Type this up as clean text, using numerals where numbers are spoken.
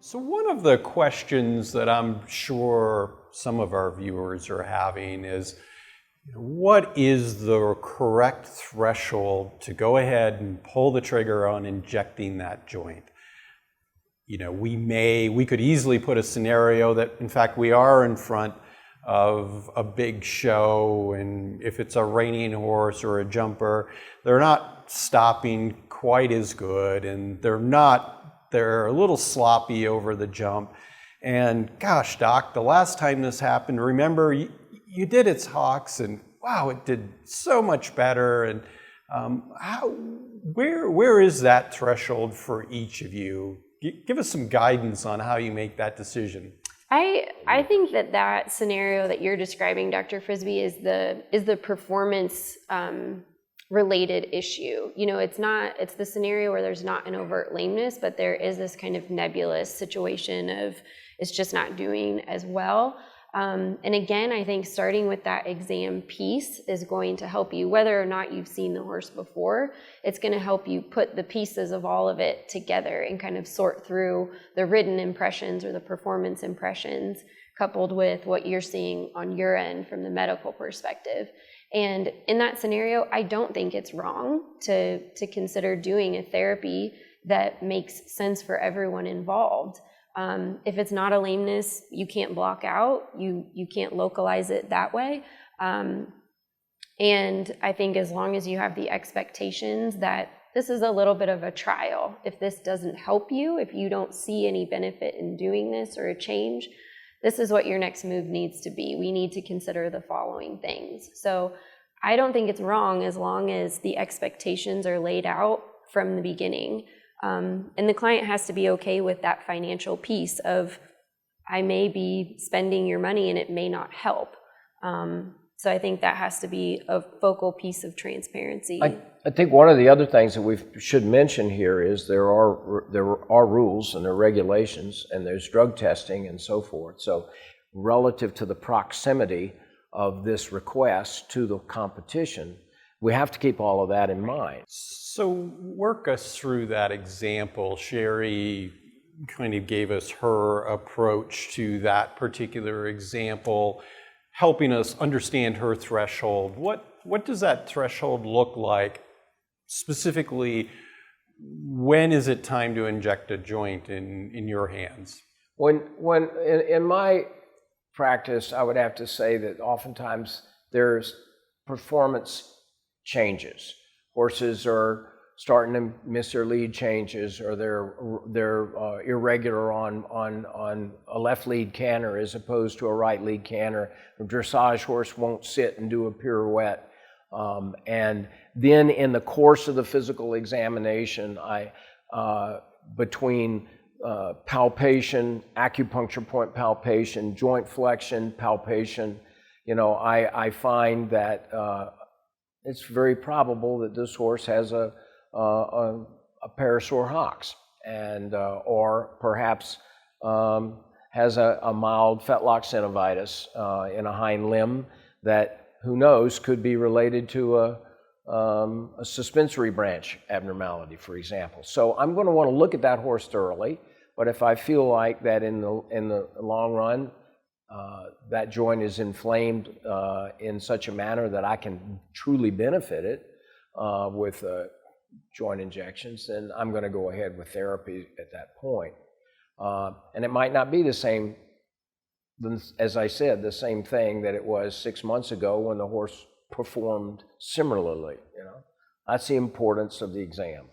So one of the questions that I'm sure some of our viewers are having is, what is the correct threshold to go ahead and pull the trigger on injecting that joint? We could easily put a scenario that, in fact, we are in front of a big show, and if it's a reining horse or a jumper, they're not stopping quite as good, and they're a little sloppy over the jump. And gosh, Doc, the last time this happened, remember, you did its hocks, and wow, it did so much better. And where is that threshold for each of you? Give us some guidance on how you make that decision. I think that scenario that you're describing, Dr. Frisbee, is the performance related issue. It's the scenario where there's not an overt lameness, but there is this kind of nebulous situation of it's just not doing as well. And again, I think starting with that exam piece is going to help you, whether or not you've seen the horse before. It's going to help you put the pieces of all of it together and kind of sort through the written impressions or the performance impressions coupled with what you're seeing on your end from the medical perspective. And in that scenario, I don't think it's wrong to consider doing a therapy that makes sense for everyone involved. If it's not a lameness you can't block out, you can't localize it that way. And I think as long as you have the expectations that this is a little bit of a trial, if this doesn't help you, if you don't see any benefit in doing this or a change, this is what your next move needs to be. We need to consider the following things. So I don't think it's wrong as long as the expectations are laid out from the beginning. And the client has to be okay with that financial piece of, I may be spending your money and it may not help. So I think that has to be a focal piece of transparency. I think one of the other things that we should mention here is there are rules and there are regulations and there's drug testing and so forth. So relative to the proximity of this request to the competition, we have to keep all of that in mind. So work us through that example. Sherry kind of gave us her approach to that particular example, helping us understand her threshold. What does that threshold look like? Specifically, when is it time to inject a joint in your hands? When in my practice, I would have to say that oftentimes there's performance changes. Horses are starting to miss their lead changes, or they're irregular on a left lead canter as opposed to a right lead canter. A dressage horse won't sit and do a pirouette. And then in the course of the physical examination, between palpation, acupuncture point palpation, joint flexion palpation, I find that it's very probable that this horse has a pair of sore hocks, and or perhaps has a mild fetlock synovitis in a hind limb that, who knows, could be related to a suspensory branch abnormality, for example. So I'm going to want to look at that horse thoroughly, but if I feel like that in the long run that joint is inflamed in such a manner that I can truly benefit it with joint injections, then I'm going to go ahead with therapy at that point. And it might not be the same, as I said, the same thing that it was 6 months ago when the horse performed similarly. That's the importance of the exam.